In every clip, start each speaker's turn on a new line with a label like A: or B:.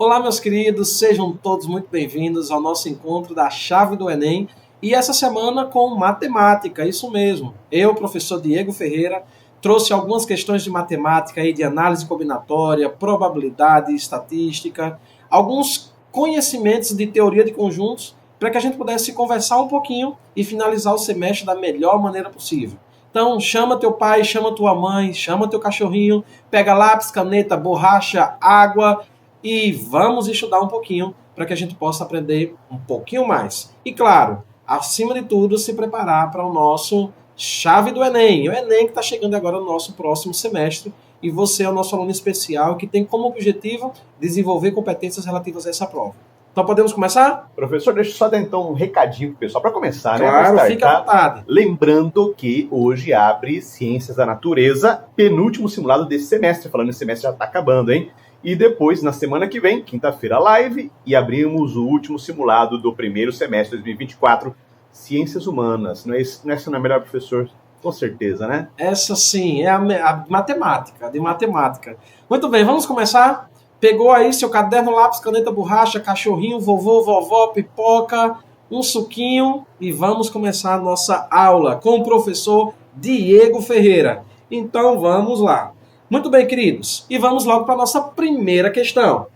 A: Olá, meus queridos, sejam todos muito bem-vindos ao nosso encontro da Chave do Enem e essa semana com matemática, isso mesmo. Eu, professor Diego Ferreira, trouxe algumas questões de matemática aí, de análise combinatória, probabilidade, estatística, alguns conhecimentos de teoria de conjuntos para que a gente pudesse conversar um pouquinho e finalizar o semestre da melhor maneira possível. Então, chama teu pai, chama tua mãe, chama teu cachorrinho, pega lápis, caneta, borracha, água e vamos estudar um pouquinho para que a gente possa aprender um pouquinho mais. E claro, acima de tudo, se preparar para o nosso Chave do Enem. O Enem que está chegando agora no nosso próximo semestre e você é o nosso aluno especial que tem como objetivo desenvolver competências relativas a essa prova. Então podemos começar?
B: Professor, deixa eu só dar então um recadinho pro pessoal para começar,
A: Claro,
B: né?
A: fica à vontade.
B: Lembrando que hoje abre Ciências da Natureza, penúltimo simulado desse semestre. Falando que esse semestre já está acabando, hein? E depois, na semana que vem, quinta-feira, live, e abrimos o último simulado do primeiro semestre de 2024, Ciências Humanas. Essa não é a melhor, professor? Com certeza, né?
A: Essa sim, é a matemática, de matemática. Muito bem, vamos começar? Pegou aí seu caderno, lápis, caneta, borracha, cachorrinho, vovô, vovó, pipoca, um suquinho e vamos começar a nossa aula com o professor Diego Ferreira. Então vamos lá. Muito bem, queridos, e vamos logo para a nossa primeira questão.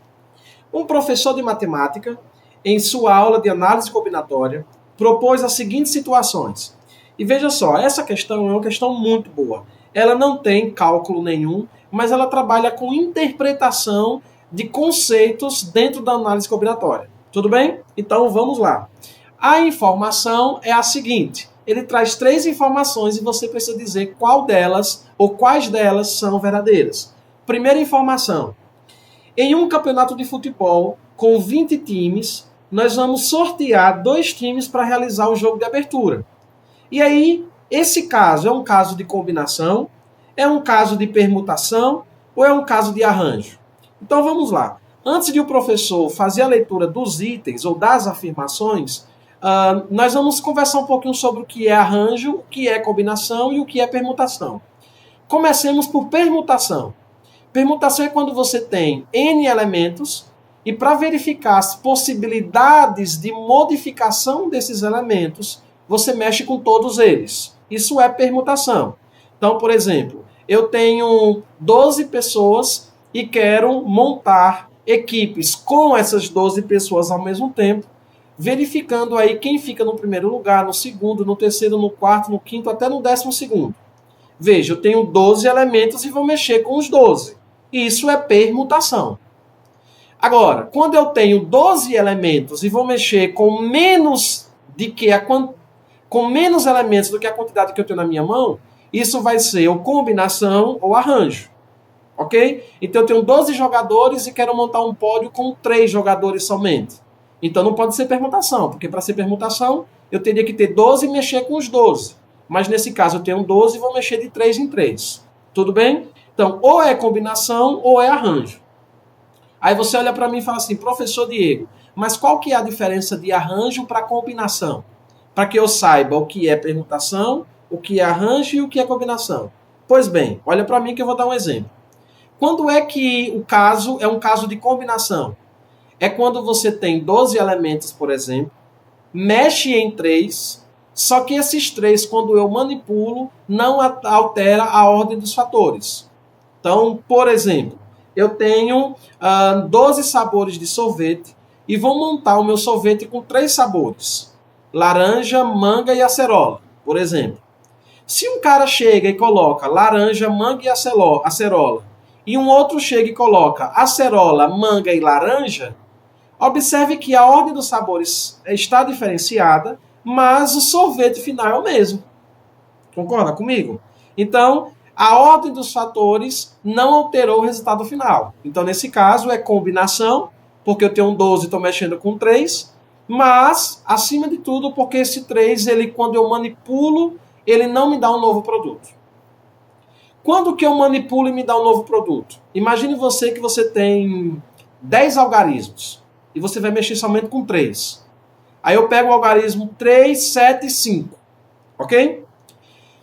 A: Um professor de matemática, em sua aula de análise combinatória, propôs as seguintes situações. E veja só, essa questão é uma questão muito boa. Ela não tem cálculo nenhum, mas ela trabalha com interpretação de conceitos dentro da análise combinatória. Tudo bem? Então vamos lá. A informação é a seguinte. Ele traz 3 informações e você precisa dizer qual delas ou quais delas são verdadeiras. Primeira informação. Em um campeonato de futebol com 20 times, nós vamos sortear 2 times para realizar o jogo de abertura. E aí, esse caso é um caso de combinação, é um caso de permutação ou é um caso de arranjo? Então vamos lá. Antes de o professor fazer a leitura dos itens ou das afirmações, nós vamos conversar um pouquinho sobre o que é arranjo, o que é combinação e o que é permutação. Comecemos por permutação. Permutação é quando você tem N elementos e para verificar as possibilidades de modificação desses elementos, você mexe com todos eles. Isso é permutação. Então, por exemplo, eu tenho 12 pessoas e quero montar equipes com essas 12 pessoas ao mesmo tempo, verificando aí quem fica no primeiro lugar, no segundo, no terceiro, no quarto, no quinto, até no 12º. Veja, eu tenho 12 elementos e vou mexer com os 12. Isso é permutação. Agora, quando eu tenho 12 elementos e vou mexer com menos elementos do que a quantidade que eu tenho na minha mão, isso vai ser ou combinação ou arranjo. Ok? Então eu tenho 12 jogadores e quero montar um pódio com 3 jogadores somente. Então não pode ser permutação, porque para ser permutação eu teria que ter 12 e mexer com os 12. Mas nesse caso eu tenho 12 e vou mexer de 3 em 3. Tudo bem? Então ou é combinação ou é arranjo. Aí você olha para mim e fala assim, professor Diego, mas qual que é a diferença de arranjo para combinação? Para que eu saiba o que é permutação, o que é arranjo e o que é combinação. Pois bem, olha para mim que eu vou dar um exemplo. Quando é que o caso é um caso de combinação? É quando você tem 12 elementos, por exemplo, mexe em 3, só que esses 3, quando eu manipulo, não altera a ordem dos fatores. Então, por exemplo, eu tenho 12 sabores de sorvete e vou montar o meu sorvete com 3 sabores. Laranja, manga e acerola, por exemplo. Se um cara chega e coloca laranja, manga e acerola, e um outro chega e coloca acerola, manga e laranja, observe que a ordem dos sabores está diferenciada, mas o sorvete final é o mesmo. Concorda comigo? Então, a ordem dos fatores não alterou o resultado final. Então, nesse caso, é combinação, porque eu tenho 12 e estou mexendo com 3, mas, acima de tudo, porque esse 3, quando eu manipulo, ele não me dá um novo produto. Quando que eu manipulo e me dá um novo produto? Imagine você que você tem 10 algarismos e você vai mexer somente com 3. Aí eu pego o algarismo 3, 7 e 5. Ok?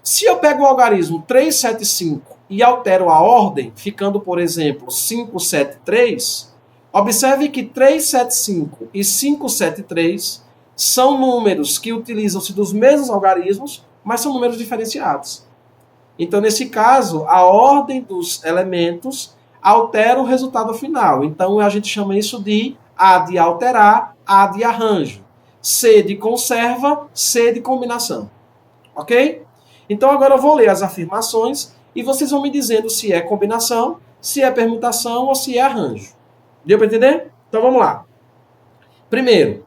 A: Se eu pego o algarismo 3, 7 e 5 e altero a ordem, ficando, por exemplo, 5, 7, 3, Observe que 375 e 573 são números que utilizam-se dos mesmos algarismos, mas são números diferenciados. Então, nesse caso, a ordem dos elementos altera o resultado final. Então, a gente chama isso de A de alterar, A de arranjo. C de conserva, C de combinação. Ok? Então, agora eu vou ler as afirmações e vocês vão me dizendo se é combinação, se é permutação ou se é arranjo. Deu para entender? Então, vamos lá. Primeiro,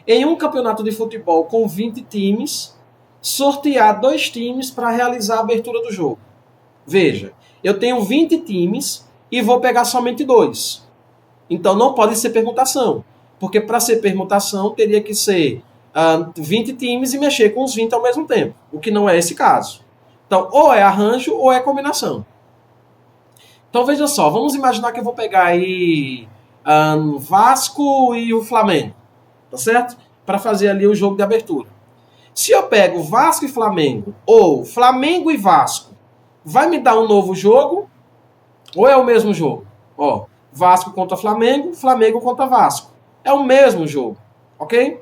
A: em um campeonato de futebol com 20 times, sortear 2 times para realizar a abertura do jogo. Veja, eu tenho 20 times e vou pegar somente 2. Então não pode ser permutação, porque para ser permutação teria que ser 20 times e mexer com os 20 ao mesmo tempo, o que não é esse caso. Então ou é arranjo ou é combinação. Então veja só, vamos imaginar que eu vou pegar aí Vasco e o Flamengo, tá certo? Para fazer ali o jogo de abertura. Se eu pego Vasco e Flamengo, ou Flamengo e Vasco, vai me dar um novo jogo? Ou é o mesmo jogo? Ó, Vasco contra Flamengo, Flamengo contra Vasco. É o mesmo jogo, ok?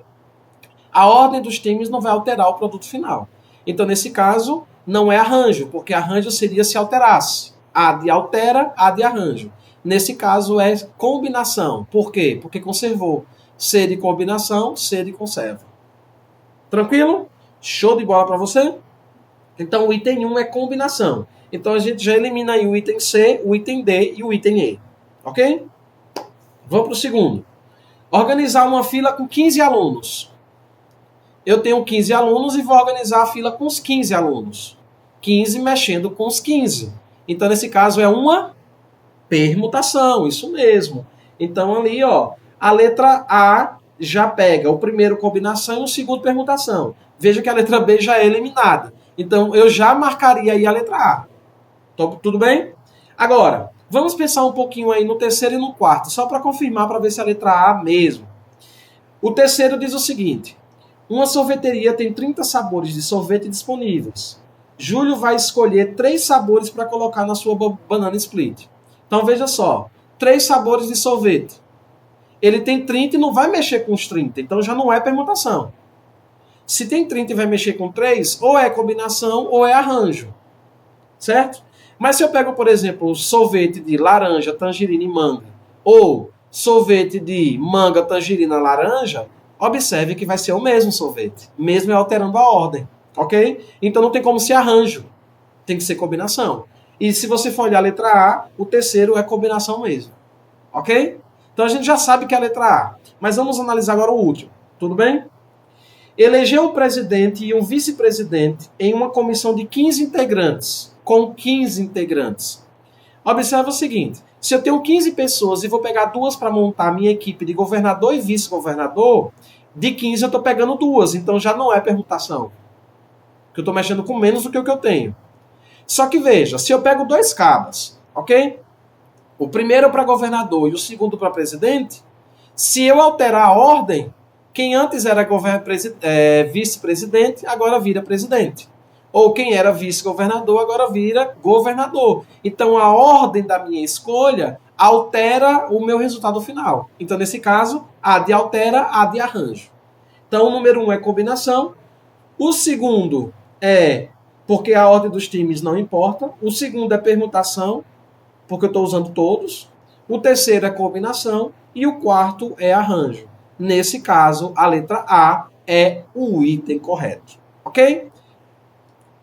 A: A ordem dos times não vai alterar o produto final. Então, nesse caso, não é arranjo, porque arranjo seria se alterasse. A de altera, A de arranjo. Nesse caso, é combinação. Por quê? Porque conservou. C de combinação, C de conserva. Tranquilo? Show de bola para você? Então, o item 1 é combinação. Então, a gente já elimina aí o item C, o item D e o item E. Ok? Vamos para o segundo. Organizar uma fila com 15 alunos. Eu tenho 15 alunos e vou organizar a fila com os 15 alunos. 15 mexendo com os 15. Então, nesse caso, é uma permutação. Isso mesmo. Então, ali, ó, a letra A já pega o primeiro combinação e o segundo permutação. Veja que a letra B já é eliminada. Então, eu já marcaria aí a letra A. Tudo bem? Agora, vamos pensar um pouquinho aí no terceiro e no quarto, só para confirmar, para ver se é a letra A mesmo. O terceiro diz o seguinte: uma sorveteria tem 30 sabores de sorvete disponíveis. Júlio vai escolher 3 sabores para colocar na sua banana split. Então, veja só, 3 sabores de sorvete. Ele tem 30 e não vai mexer com os 30, então já não é permutação. Se tem 30 e vai mexer com 3, ou é combinação ou é arranjo. Certo? Mas se eu pego, por exemplo, sorvete de laranja, tangerina e manga, ou sorvete de manga, tangerina, laranja, observe que vai ser o mesmo sorvete, mesmo alterando a ordem. Ok? Então não tem como ser arranjo. Tem que ser combinação. E se você for olhar a letra A, o terceiro é combinação mesmo. Ok? Então a gente já sabe que é a letra A. Mas vamos analisar agora o último. Tudo bem? Eleger um presidente e um vice-presidente em uma comissão de 15 integrantes. Com 15 integrantes. Observa o seguinte. Se eu tenho 15 pessoas e vou pegar 2 para montar a minha equipe de governador e vice-governador, de 15 eu estou pegando 2. Então já não é permutação. Porque eu estou mexendo com menos do que o que eu tenho. Só que veja, se eu pego 2 cabas, ok? O primeiro para governador e o segundo para presidente, se eu alterar a ordem, quem antes era vice-presidente, agora vira presidente. Ou quem era vice-governador, agora vira governador. Então a ordem da minha escolha altera o meu resultado final. Então, nesse caso, A de altera, A de arranjo. Então, o número 1 é combinação. O segundo é porque a ordem dos times não importa. O segundo é permutação, porque eu estou usando todos. O terceiro é combinação. E o quarto é arranjo. Nesse caso, a letra A é o item correto. Ok?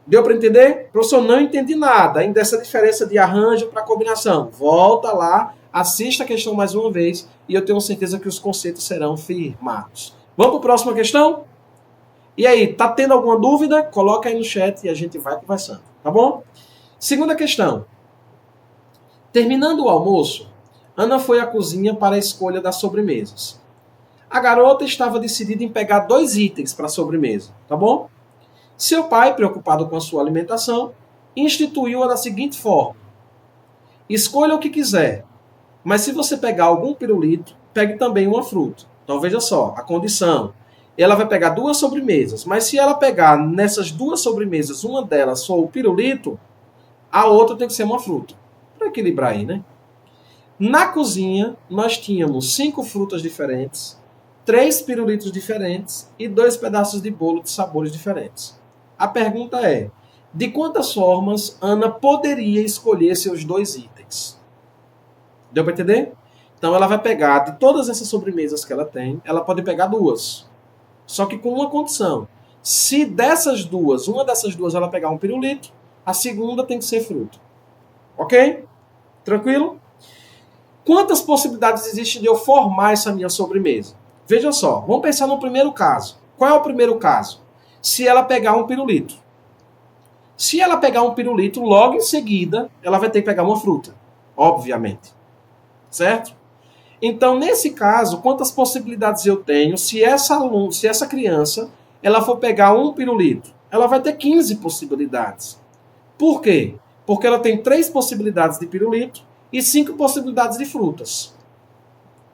A: Deu para entender? Professor, não entendi nada ainda dessa diferença de arranjo para combinação. Volta lá, assista a questão mais uma vez e eu tenho certeza que os conceitos serão firmados. Vamos para a próxima questão? E aí, tá tendo alguma dúvida? Coloca aí no chat e a gente vai conversando, tá bom? Segunda questão. Terminando o almoço, Ana foi à cozinha para a escolha das sobremesas. A garota estava decidida em pegar 2 itens para a sobremesa, tá bom? Seu pai, preocupado com a sua alimentação, instituiu-a da seguinte forma: escolha o que quiser, mas se você pegar algum pirulito, pegue também uma fruta. Então veja só, a condição. Ela vai pegar 2 sobremesas, mas se ela pegar nessas 2 sobremesas, uma delas for o pirulito, a outra tem que ser uma fruta. Para equilibrar aí, né? Na cozinha, nós tínhamos 5 frutas diferentes, 3 pirulitos diferentes e 2 pedaços de bolo de sabores diferentes. A pergunta é, de quantas formas Ana poderia escolher seus 2 itens? Deu para entender? Então ela vai pegar, de todas essas sobremesas que ela tem, ela pode pegar 2. Só que com uma condição. Se dessas duas, uma dessas duas ela pegar um pirulito, a segunda tem que ser fruta. Ok? Tranquilo? Quantas possibilidades existem de eu formar essa minha sobremesa? Veja só, vamos pensar no primeiro caso. Qual é o primeiro caso? Se ela pegar um pirulito. Se ela pegar um pirulito, logo em seguida, ela vai ter que pegar uma fruta. Obviamente. Certo? Então, nesse caso, quantas possibilidades eu tenho se essa criança ela for pegar um pirulito? Ela vai ter 15 possibilidades. Por quê? Porque ela tem 3 possibilidades de pirulito e 5 possibilidades de frutas.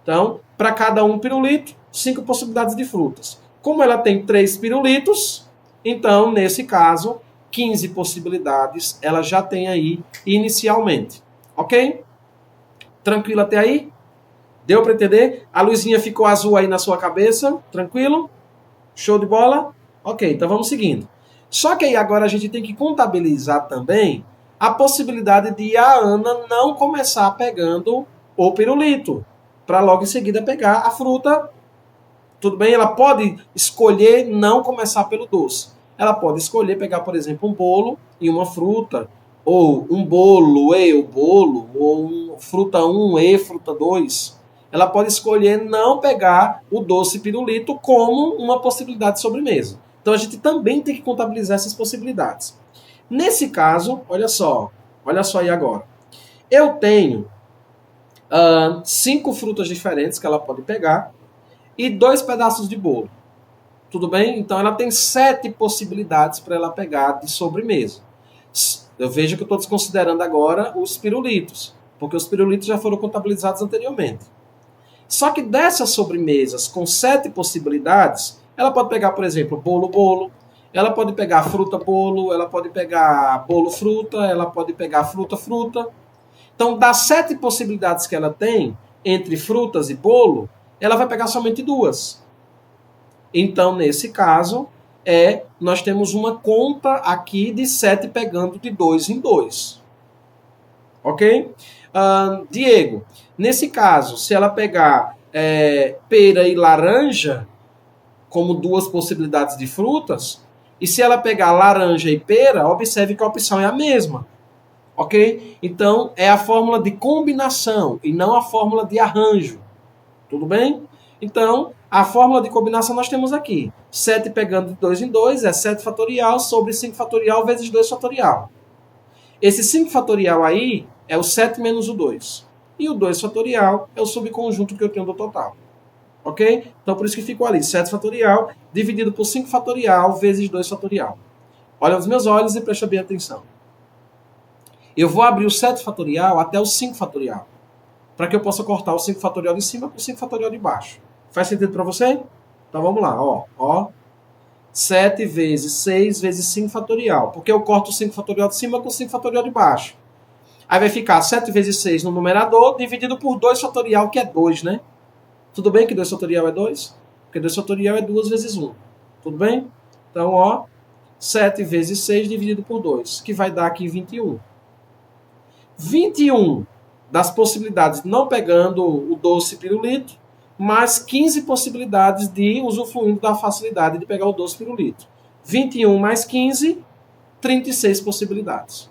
A: Então, para cada um pirulito, 5 possibilidades de frutas. Como ela tem 3 pirulitos, então, nesse caso, 15 possibilidades ela já tem aí inicialmente. Ok? Tranquilo até aí? Deu para entender? A luzinha ficou azul aí na sua cabeça? Tranquilo? Show de bola? Ok, então vamos seguindo. Só que aí agora a gente tem que contabilizar também a possibilidade de a Ana não começar pegando o pirulito, para logo em seguida pegar a fruta. Tudo bem? Ela pode escolher não começar pelo doce. Ela pode escolher pegar, por exemplo, um bolo e uma fruta, ou um bolo e o bolo, ou fruta 1 e fruta 2. Ela pode escolher não pegar o doce pirulito como uma possibilidade de sobremesa. Então a gente também tem que contabilizar essas possibilidades. Nesse caso, olha só aí agora. Eu tenho 5 frutas diferentes que ela pode pegar e 2 pedaços de bolo. Tudo bem? Então ela tem 7 possibilidades para ela pegar de sobremesa. Eu vejo que eu estou desconsiderando agora os pirulitos, porque os pirulitos já foram contabilizados anteriormente. Só que dessas sobremesas com 7 possibilidades, ela pode pegar, por exemplo, bolo, ela pode pegar fruta-bolo, ela pode pegar bolo-fruta, ela pode pegar fruta-fruta. Então, das 7 possibilidades que ela tem, entre frutas e bolo, ela vai pegar somente 2. Então, nesse caso, nós temos uma conta aqui de 7 pegando de 2 em 2. Ok? Diego, nesse caso, se ela pegar pera e laranja como 2 possibilidades de frutas, e se ela pegar laranja e pera, observe que a opção é a mesma. Ok? Então, é a fórmula de combinação e não a fórmula de arranjo. Tudo bem? Então, a fórmula de combinação nós temos aqui. 7 pegando de 2 em 2 é 7 fatorial sobre 5 fatorial vezes 2 fatorial. Esse 5 fatorial aí é o 7 menos o 2. E o 2 fatorial é o subconjunto que eu tenho do total. Ok? Então, por isso que ficou ali 7 fatorial dividido por 5 fatorial vezes 2 fatorial. Olha nos meus olhos e presta bem atenção. Eu vou abrir o 7 fatorial até o 5 fatorial, para que eu possa cortar o 5 fatorial de cima com o 5 fatorial de baixo. Faz sentido para você? Então vamos lá. 7 vezes 6 vezes 5 fatorial. Porque eu corto o 5 fatorial de cima com o 5 fatorial de baixo. Aí vai ficar 7 vezes 6 no numerador, dividido por 2 fatorial, que é 2, né? Tudo bem que 2 fatorial é 2? Porque 2 fatorial é 2 vezes 1. Tudo bem? Então, 7 vezes 6 dividido por 2, que vai dar aqui 21. 21 das possibilidades não pegando o doce pirulito, mais 15 possibilidades de usufruindo da facilidade de pegar o doce pirulito. 21 mais 15, 36 possibilidades.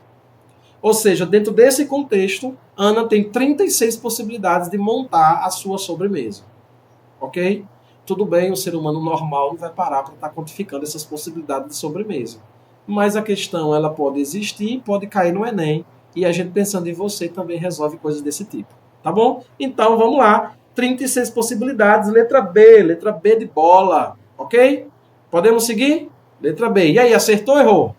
A: Ou seja, dentro desse contexto, Ana tem 36 possibilidades de montar a sua sobremesa. Ok? Tudo bem, o ser humano normal não vai parar para estar quantificando essas possibilidades de sobremesa. Mas a questão, ela pode existir, pode cair no Enem, e a gente pensando em você também resolve coisas desse tipo. Tá bom? Então, vamos lá. 36 possibilidades, letra B de bola. Ok? Podemos seguir? Letra B. E aí, acertou ou errou?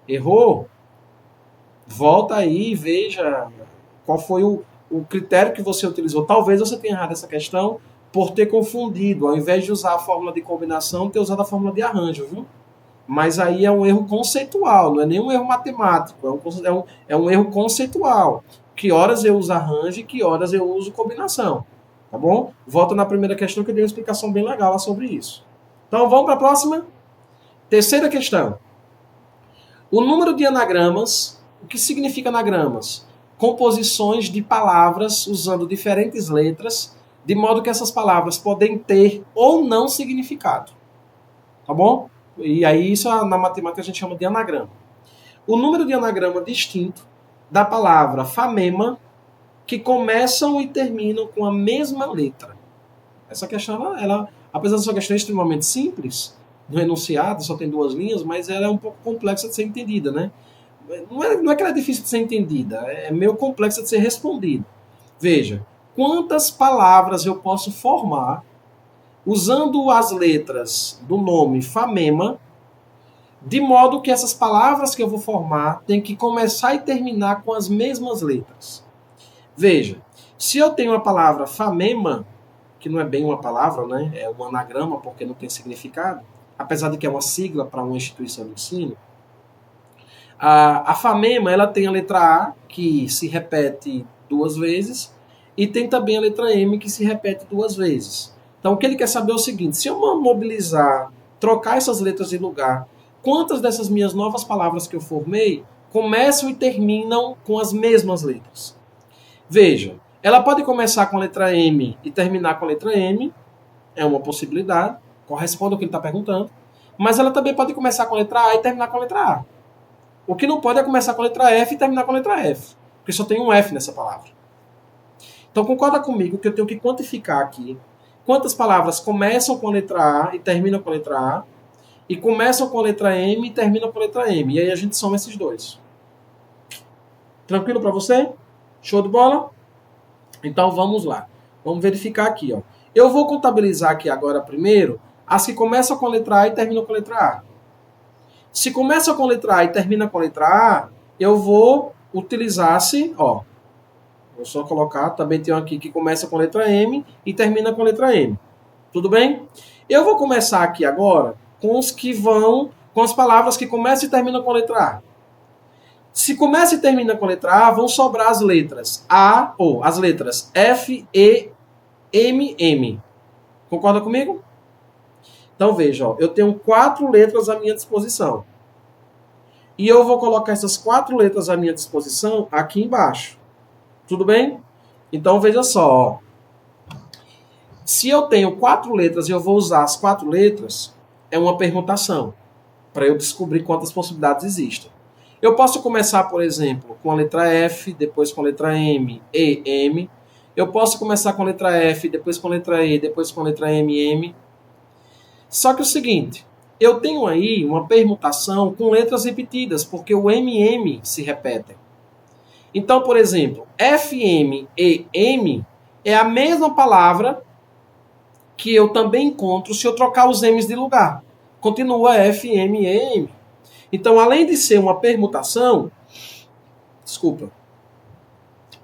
A: Errou? Volta aí e veja qual foi o critério que você utilizou. Talvez você tenha errado essa questão por ter confundido. Ao invés de usar a fórmula de combinação, ter usado a fórmula de arranjo, viu? Mas aí é um erro conceitual, não é nem um erro matemático, é um erro conceitual. Que horas eu uso arranjo e que horas eu uso combinação. Tá bom? Volta na primeira questão que eu dei uma explicação bem legal lá sobre isso. Então vamos para a próxima. Terceira questão. O número de anagramas, o que significa anagramas? Composições de palavras usando diferentes letras, de modo que essas palavras podem ter ou não significado. Tá bom? E aí isso na matemática a gente chama de anagrama. O número de anagrama distinto da palavra famema, que começam e terminam com a mesma letra. Essa questão, ela, apesar da sua questão extremamente simples, no enunciado, só tem 2 linhas, mas ela é um pouco complexa de ser entendida, né? Não é que ela é difícil de ser entendida, é meio complexa de ser respondida. Veja, quantas palavras eu posso formar usando as letras do nome famema, de modo que essas palavras que eu vou formar têm que começar e terminar com as mesmas letras. Veja, se eu tenho a palavra famema, que não é bem uma palavra, né? É um anagrama porque não tem significado, apesar de que é uma sigla para uma instituição de ensino, a famema ela tem a letra A, que se repete 2 vezes, e tem também a letra M, que se repete 2 vezes. Então, o que ele quer saber é o seguinte, se eu mobilizar, trocar essas letras de lugar, quantas dessas minhas novas palavras que eu formei começam e terminam com as mesmas letras? Veja, ela pode começar com a letra M e terminar com a letra M, é uma possibilidade, corresponde ao que ele está perguntando, mas ela também pode começar com a letra A e terminar com a letra A. O que não pode é começar com a letra F e terminar com a letra F, porque só tem um F nessa palavra. Então concorda comigo que eu tenho que quantificar aqui quantas palavras começam com a letra A e terminam com a letra A, e começam com a letra M e terminam com a letra M. E aí a gente soma esses dois. Tranquilo para você? Show de bola? Então vamos lá. Vamos verificar aqui. Ó. Eu vou contabilizar aqui agora primeiro as que começam com a letra A e terminam com a letra A. Se começa com a letra A e termina com a letra A, eu vou utilizar-se, ó, vou só colocar, também tem um aqui que começa com a letra M e termina com a letra M. Tudo bem? Eu vou começar aqui agora com os que vão, com as palavras que começam e terminam com a letra A. Se começa e termina com a letra A, vão sobrar as letras A, ou as letras F, E, M, M. Concorda comigo? Então veja, ó, eu tenho 4 letras à minha disposição. E eu vou colocar essas 4 letras à minha disposição aqui embaixo. Tudo bem? Então veja só, ó. Se eu tenho 4 letras e eu vou usar as 4 letras, é uma permutação, para eu descobrir quantas possibilidades existem. Eu posso começar, por exemplo, com a letra F, depois com a letra M, E, M. Eu posso começar com a letra F, depois com a letra E, depois com a letra M, M. Só que é o seguinte, eu tenho aí uma permutação com letras repetidas, porque o MM se repetem. Então, por exemplo, FM e M é a mesma palavra que eu também encontro se eu trocar os M's de lugar. Continua FM e M. Então, além de ser uma permutação,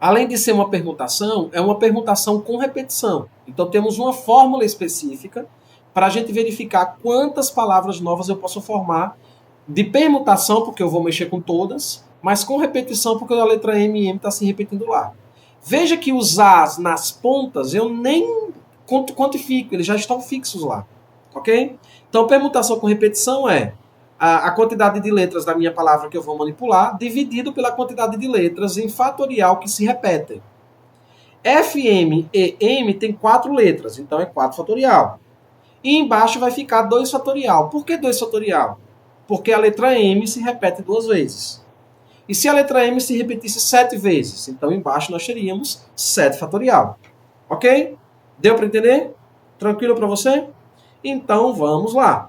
A: além de ser uma permutação, é uma permutação com repetição. Então, temos uma fórmula específica para a gente verificar quantas palavras novas eu posso formar de permutação, porque eu vou mexer com todas, mas com repetição, porque a letra M e M está se repetindo lá. Veja que os As nas pontas eu nem quantifico, eles já estão fixos lá. Ok? Então, permutação com repetição é a quantidade de letras da minha palavra que eu vou manipular, dividido pela quantidade de letras em fatorial que se repetem. FM e M tem 4 letras, então é 4 fatorial. E embaixo vai ficar 2 fatorial. Por que 2 fatorial? Porque a letra M se repete 2 vezes. E se a letra M se repetisse 7 vezes? Então embaixo nós teríamos 7 fatorial. Ok? Deu para entender? Tranquilo para você? Então vamos lá.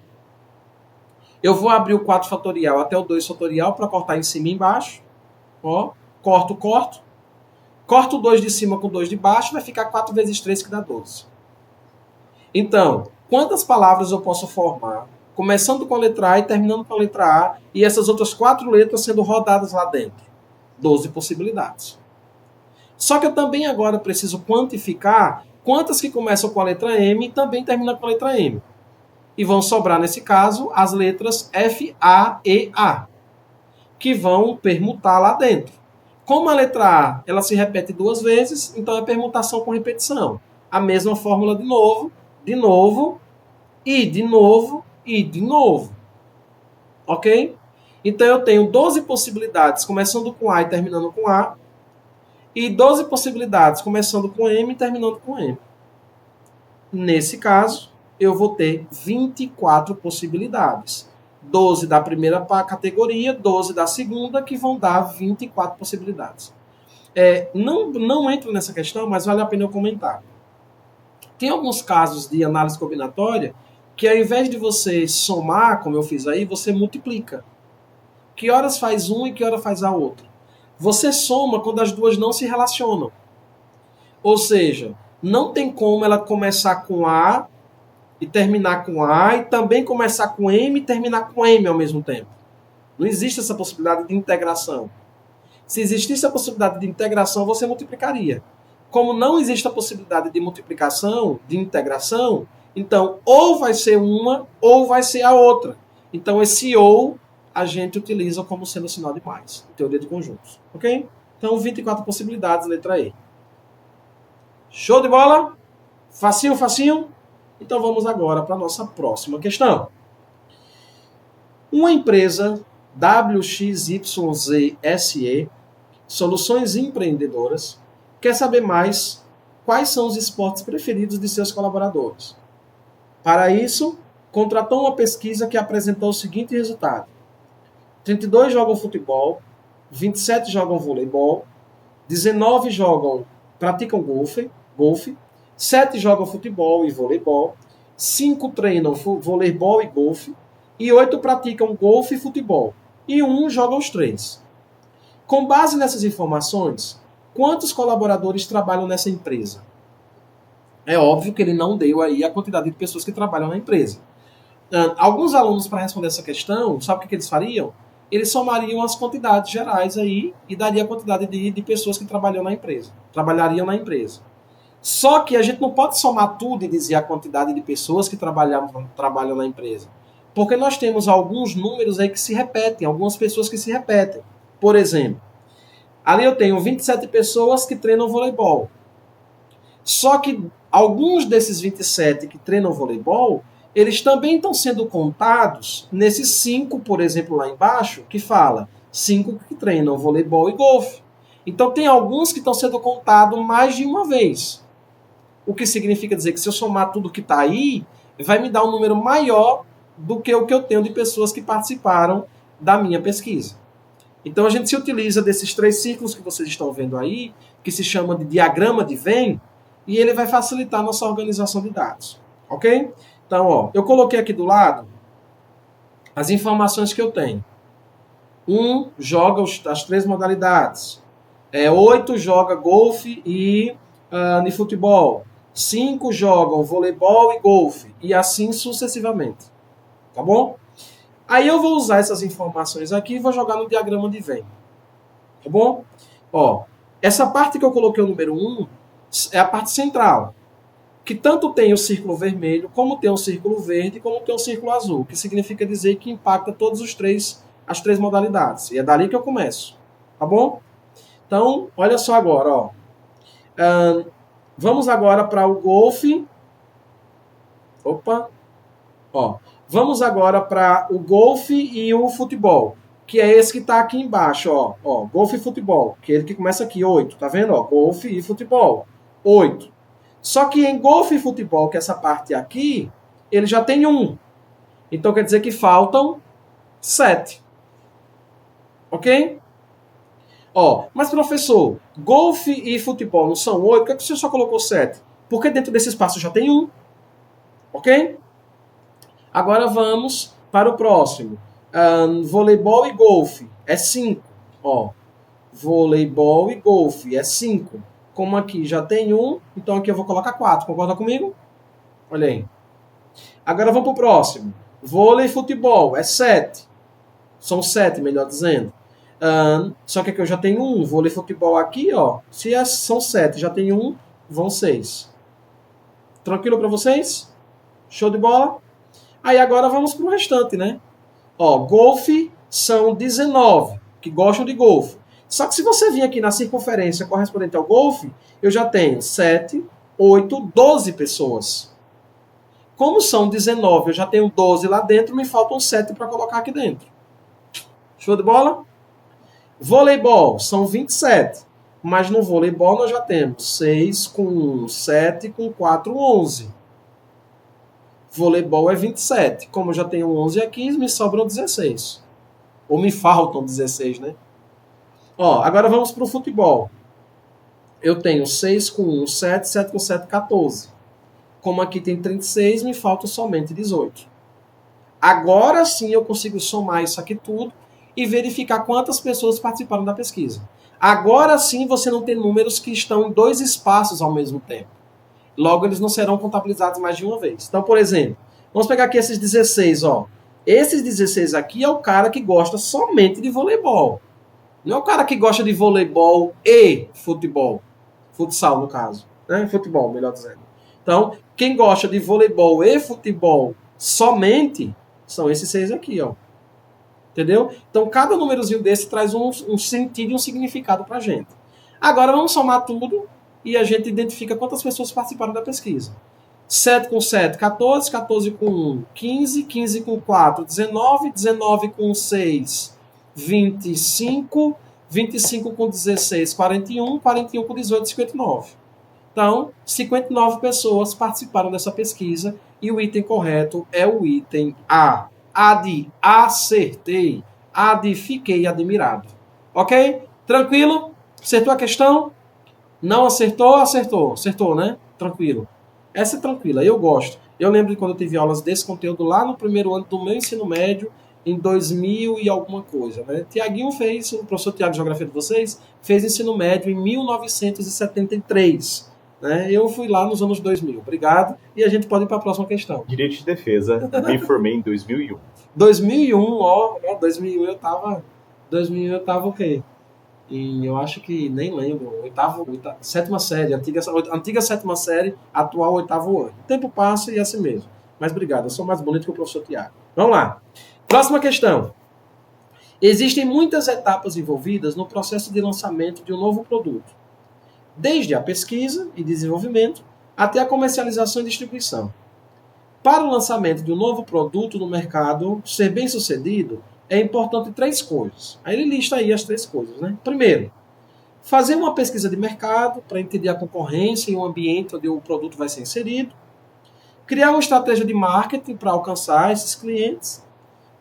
A: Eu vou abrir o 4 fatorial até o 2 fatorial para cortar em cima e embaixo. Ó, corto. Corto o 2 de cima com 2 de baixo, vai ficar 4 vezes 3, que dá 12. Então, quantas palavras eu posso formar, começando com a letra A e terminando com a letra A, e essas outras 4 letras sendo rodadas lá dentro? 12 possibilidades. Só que eu também agora preciso quantificar quantas que começam com a letra M e também terminam com a letra M. E vão sobrar, nesse caso, as letras F, A e A, que vão permutar lá dentro. Como a letra A ela se repete 2 vezes, então é permutação com repetição. A mesma fórmula de novo, de novo, e de novo, e de novo. Ok? Então eu tenho 12 possibilidades começando com A e terminando com A, e 12 possibilidades começando com M e terminando com M. Nesse caso, eu vou ter 24 possibilidades. 12 da primeira categoria, 12 da segunda, que vão dar 24 possibilidades. Não entro nessa questão, mas vale a pena eu comentar. Tem alguns casos de análise combinatória que ao invés de você somar, como eu fiz aí, você multiplica. Que horas faz um e que hora faz a outra? Você soma quando as duas não se relacionam. Ou seja, não tem como ela começar com A e terminar com A e também começar com M e terminar com M ao mesmo tempo. Não existe essa possibilidade de integração. Se existisse a possibilidade de integração, você multiplicaria. Como não existe a possibilidade de multiplicação, de integração, então ou vai ser uma ou vai ser a outra. Então esse ou a gente utiliza como sendo sinal de mais, em teoria de conjuntos. Ok? Então 24 possibilidades, letra E. Show de bola? Facinho, facinho? Então vamos agora para a nossa próxima questão. Uma empresa WXYZ SE, Soluções Empreendedoras, quer saber mais quais são os esportes preferidos de seus colaboradores. Para isso, contratou uma pesquisa que apresentou o seguinte resultado: 32 jogam futebol, 27 jogam voleibol, 19 praticam golfe, 7 jogam futebol e voleibol, 5 treinam voleibol e golfe, e 8 praticam golfe e futebol, e 1 joga os 3. Com base nessas informações, quantos colaboradores trabalham nessa empresa? É óbvio que ele não deu aí a quantidade de pessoas que trabalham na empresa. Alguns alunos, para responder essa questão, sabe o que eles fariam? Eles somariam as quantidades gerais aí e daria a quantidade de pessoas que trabalhariam na empresa. Só que a gente não pode somar tudo e dizer a quantidade de pessoas que trabalham na empresa. Porque nós temos alguns números aí que se repetem, algumas pessoas que se repetem. Por exemplo, ali eu tenho 27 pessoas que treinam voleibol. Só que alguns desses 27 que treinam voleibol, eles também estão sendo contados nesses 5, por exemplo, lá embaixo, que fala 5 que treinam voleibol e golfe. Então tem alguns que estão sendo contados mais de uma vez. O que significa dizer que se eu somar tudo que está aí, vai me dar um número maior do que o que eu tenho de pessoas que participaram da minha pesquisa. Então a gente se utiliza desses 3 círculos que vocês estão vendo aí, que se chama de diagrama de Venn, e ele vai facilitar a nossa organização de dados. Ok? Então, ó, eu coloquei aqui do lado as informações que eu tenho. 1 joga as 3 modalidades. 8 joga golfe e futebol. 5 jogam voleibol e golfe. E assim sucessivamente. Tá bom? Aí eu vou usar essas informações aqui e vou jogar no diagrama de Venn. Tá bom? Ó, essa parte que eu coloquei o número 1 é a parte central. Que tanto tem o círculo vermelho, como tem o círculo verde, como tem o círculo azul. Que significa dizer que impacta todos as 3 modalidades. E é dali que eu começo. Tá bom? Então, olha só agora, ó. Vamos agora para o golfe. Opa! Ó. Vamos agora para o golfe e o futebol, que é esse que está aqui embaixo, ó. Ó, golfe e futebol, que é ele que começa aqui, 8, tá vendo? Ó, golfe e futebol, 8. Só que em golfe e futebol, que é essa parte aqui, ele já tem 1. Então quer dizer que faltam 7. Ok? Ó, mas professor, golfe e futebol não são 8, por que o senhor só colocou 7? Porque dentro desse espaço já tem 1. Ok? Agora vamos para o próximo. Voleibol e golfe é 5. Ó, voleibol e golfe é 5. Como aqui já tem 1, então aqui eu vou colocar 4. Concorda comigo? Olha aí. Agora vamos para o próximo. Vôlei e futebol é 7. São 7, melhor dizendo. Só que aqui eu já tenho 1. Vôlei e futebol aqui, ó. Se são 7, já tem 1, vão 6. Tranquilo para vocês? Show de bola? Aí agora vamos para o restante, né? Ó, golfe são 19 que gostam de golfe. Só que se você vir aqui na circunferência correspondente ao golfe, eu já tenho 7, 8, 12 pessoas. Como são 19, eu já tenho 12 lá dentro, me faltam 7 para colocar aqui dentro. Show de bola? Voleibol, são 27. Mas no voleibol nós já temos 6 com 1, 7 com 4, 11. Voleibol é 27. Como eu já tenho 11 aqui, me sobram 16. Ou me faltam 16, né? Ó, agora vamos para o futebol. Eu tenho 6 com 1, 7, 7 com 7, 14. Como aqui tem 36, me faltam somente 18. Agora sim eu consigo somar isso aqui tudo e verificar quantas pessoas participaram da pesquisa. Agora sim você não tem números que estão em 2 espaços ao mesmo tempo. Logo, eles não serão contabilizados mais de uma vez. Então, por exemplo, vamos pegar aqui esses 16, ó. Esses 16 aqui é o cara que gosta somente de voleibol. Não é o cara que gosta de voleibol e futebol. Futsal, no caso. Né? Futebol, melhor dizendo. Então, quem gosta de voleibol e futebol somente são esses 6 aqui, ó. Entendeu? Então, cada númerozinho desse traz um sentido e um significado pra gente. Agora, vamos somar tudo e a gente identifica quantas pessoas participaram da pesquisa. 7 com 7, 14, 14 com 1, 15, 15 com 4, 19, 19 com 6, 25, 25 com 16, 41, 41 com 18, 59. Então, 59 pessoas participaram dessa pesquisa e o item correto é o item A. A de acertei, A de fiquei admirado. Ok? Tranquilo? Acertou a questão? Não acertou? Acertou. Acertou, né? Tranquilo. Essa é tranquila, eu gosto. Eu lembro de quando eu tive aulas desse conteúdo lá no primeiro ano do meu ensino médio, em 2000 e alguma coisa, né? Tiaguinho fez, o professor Tiago de Geografia de vocês, fez ensino médio em 1973. Né? Eu fui lá nos anos 2000. Obrigado. E a gente pode ir para a próxima questão.
B: Direito de defesa, me formei em 2001.
A: 2001, ó, 2001 eu tava... 2001 eu tava o quê? Eu acho que nem lembro, sétima série, antiga sétima série, atual oitavo ano. O tempo passa e é assim mesmo. Mas obrigado, eu sou mais bonito que o professor Tiago. Vamos lá. Próxima questão. Existem muitas etapas envolvidas no processo de lançamento de um novo produto. Desde a pesquisa e desenvolvimento até a comercialização e distribuição. Para o lançamento de um novo produto no mercado ser bem sucedido, é importante 3 coisas. Aí ele lista aí as 3 coisas, né? Primeiro, fazer uma pesquisa de mercado para entender a concorrência e o ambiente onde o produto vai ser inserido. Criar uma estratégia de marketing para alcançar esses clientes.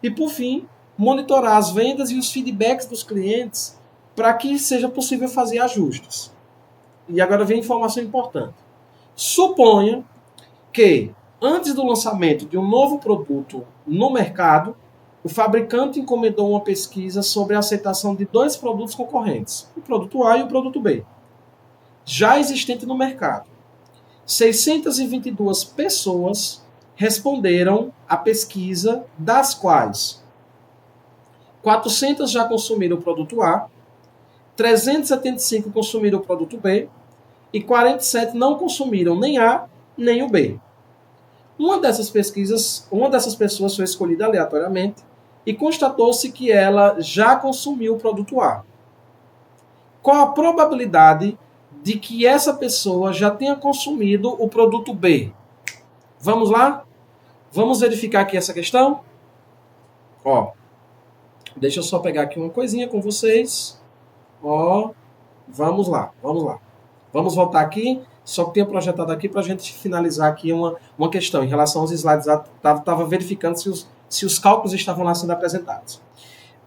A: E, por fim, monitorar as vendas e os feedbacks dos clientes para que seja possível fazer ajustes. E agora vem informação importante. Suponha que, antes do lançamento de um novo produto no mercado, o fabricante encomendou uma pesquisa sobre a aceitação de 2 produtos concorrentes, o produto A e o produto B, já existente no mercado. 622 pessoas responderam à pesquisa, das quais 400 já consumiram o produto A, 375 consumiram o produto B e 47 não consumiram nem A nem o B. Uma dessas pessoas foi escolhida aleatoriamente e constatou-se que ela já consumiu o produto A. Qual a probabilidade de que essa pessoa já tenha consumido o produto B? Vamos lá? Vamos verificar aqui essa questão? Ó, deixa eu só pegar aqui uma coisinha com vocês. Ó, vamos lá. Vamos voltar aqui. Só que tenho projetado aqui para a gente finalizar aqui uma questão em relação aos slides. Estava verificando se os cálculos estavam lá sendo apresentados.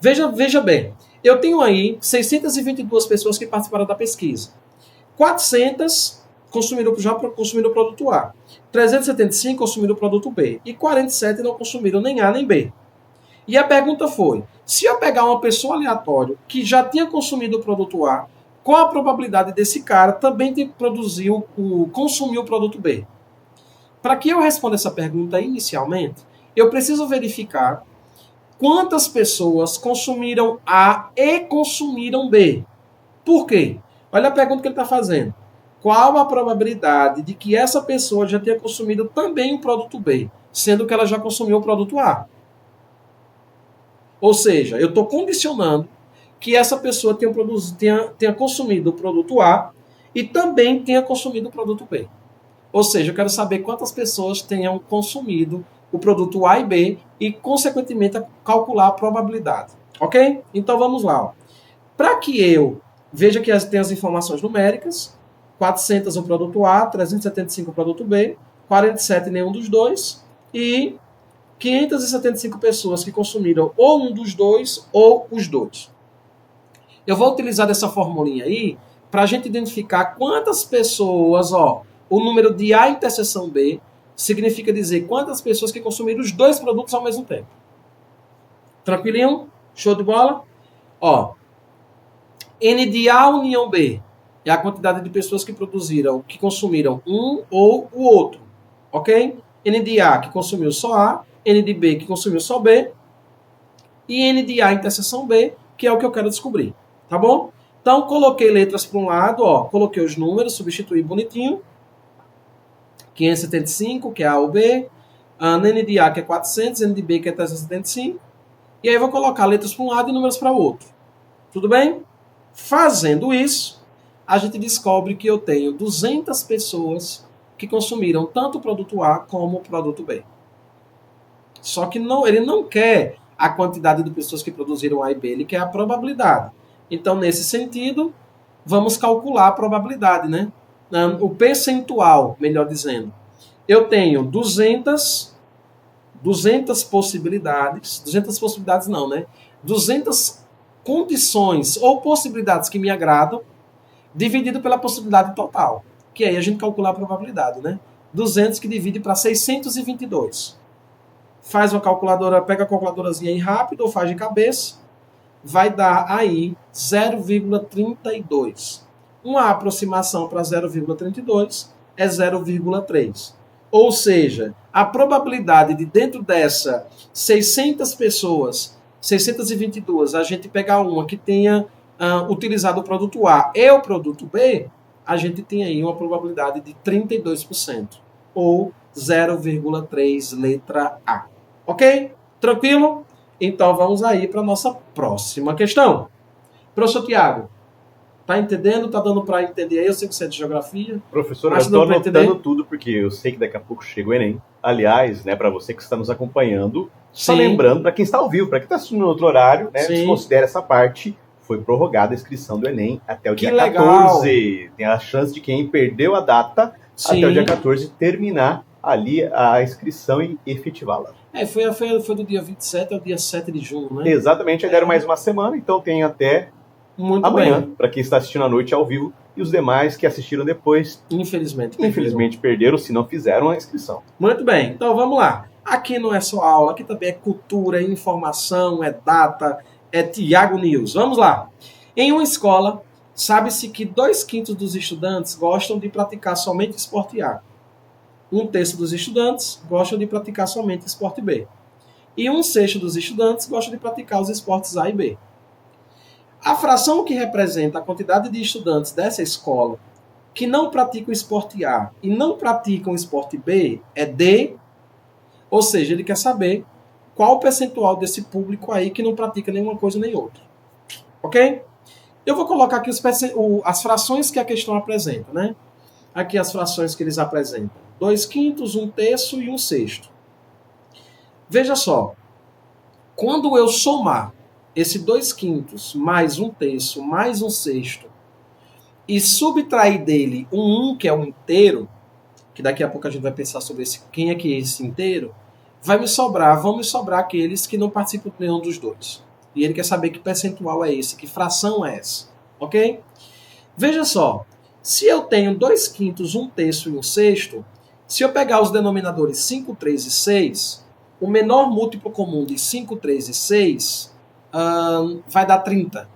A: Veja bem, eu tenho aí 622 pessoas que participaram da pesquisa. 400 já consumiram o produto A. 375 consumiram o produto B. E 47 não consumiram nem A nem B. E a pergunta foi, se eu pegar uma pessoa aleatória que já tinha consumido o produto A, qual a probabilidade desse cara também de consumir o produto B? Para que eu responda essa pergunta inicialmente, eu preciso verificar quantas pessoas consumiram A e consumiram B. Por quê? Olha a pergunta que ele está fazendo. Qual a probabilidade de que essa pessoa já tenha consumido também o produto B, sendo que ela já consumiu o produto A? Ou seja, eu estou condicionando que essa pessoa tenha consumido o produto A e também tenha consumido o produto B. Ou seja, eu quero saber quantas pessoas tenham consumido o produto A e B e, consequentemente, calcular a probabilidade. Ok? Então vamos lá. Para que eu veja que tem as informações numéricas, 400 o produto A, 375 o produto B, 47 nenhum dos dois e 575 pessoas que consumiram ou um dos dois ou os dois. Eu vou utilizar essa formulinha aí para a gente identificar quantas pessoas, o número de A interseção B significa dizer quantas pessoas que consumiram os dois produtos ao mesmo tempo. Tranquilinho? Show de bola? N de A união B é a quantidade de pessoas que consumiram um ou o outro. Ok? N de A que consumiu só A, N de B que consumiu só B e N de A interseção B, que é o que eu quero descobrir. Tá bom? Então, coloquei letras para um lado, coloquei os números, substituí bonitinho. 575, que é A ou B, N de A, que é 400, N de B, que é 375. E aí eu vou colocar letras para um lado e números para o outro. Tudo bem? Fazendo isso, a gente descobre que eu tenho 200 pessoas que consumiram tanto o produto A como o produto B. Só que ele não quer a quantidade de pessoas que produziram A e B, ele quer a probabilidade. Então, nesse sentido, vamos calcular a probabilidade, né? O percentual, melhor dizendo. Eu tenho 200 possibilidades, 200 possibilidades não, né? 200 condições ou possibilidades que me agradam, dividido pela possibilidade total. Que aí a gente calcula a probabilidade, né? 200 que divide para 622. Faz uma calculadora, pega a calculadorazinha aí rápido, ou faz de cabeça, vai dar aí 0,32. Uma aproximação para 0,32 é 0,3. Ou seja, a probabilidade de dentro dessa 600 pessoas, 622, a gente pegar uma que tenha utilizado o produto A e o produto B, a gente tem aí uma probabilidade de 32%. Ou 0,3 letra A. Ok? Tranquilo? Então vamos aí para a nossa próxima questão. Professor Tiago, tá entendendo? Tá dando para entender aí? Eu sei que você é de geografia.
B: Professor, eu estou anotando tudo porque eu sei que daqui a pouco chega o Enem. Aliás, né, para você que está nos acompanhando, só lembrando, para quem está ao vivo, para quem está assistindo no outro horário, né, desconsidere essa parte, foi prorrogada a inscrição do Enem até o dia 14. Tem a chance de quem perdeu a data até o dia 14 terminar ali a inscrição e efetivá-la.
A: Foi do dia 27 ao dia 7 de junho, né?
B: Exatamente, aí deram mais uma semana, então tem até amanhã, para quem está assistindo à noite ao vivo, e os demais que assistiram depois, infelizmente perderam, se não fizeram a inscrição.
A: Muito bem, então vamos lá. Aqui não é só aula, aqui também é cultura, é informação, é data, é Tiago News. Vamos lá. Em uma escola, sabe-se que 2/5 dos estudantes gostam de praticar somente esporte A. 1/3 dos estudantes gostam de praticar somente esporte B. E 1/6 dos estudantes gostam de praticar os esportes A e B. A fração que representa a quantidade de estudantes dessa escola que não praticam o esporte A e não praticam o esporte B é D, ou seja, ele quer saber qual o percentual desse público aí que não pratica nenhuma coisa nem outra. Ok? Eu vou colocar aqui as frações que a questão apresenta, né? Aqui as frações que eles apresentam. 2/5, 1/3 e 1/6. Veja só. Quando eu somar esse 2/5 mais 1/3 mais 1/6 e subtrair dele um 1, que é um inteiro, que daqui a pouco a gente vai pensar sobre quem é que é esse inteiro, vão me sobrar aqueles que não participam de nenhum dos dois. E ele quer saber que percentual é esse, que fração é essa. Ok? Veja só. Se eu tenho 2/5, 1/3 e 1/6, se eu pegar os denominadores 5, 3 e 6, o menor múltiplo comum de 5, 3 e 6 vai dar 30.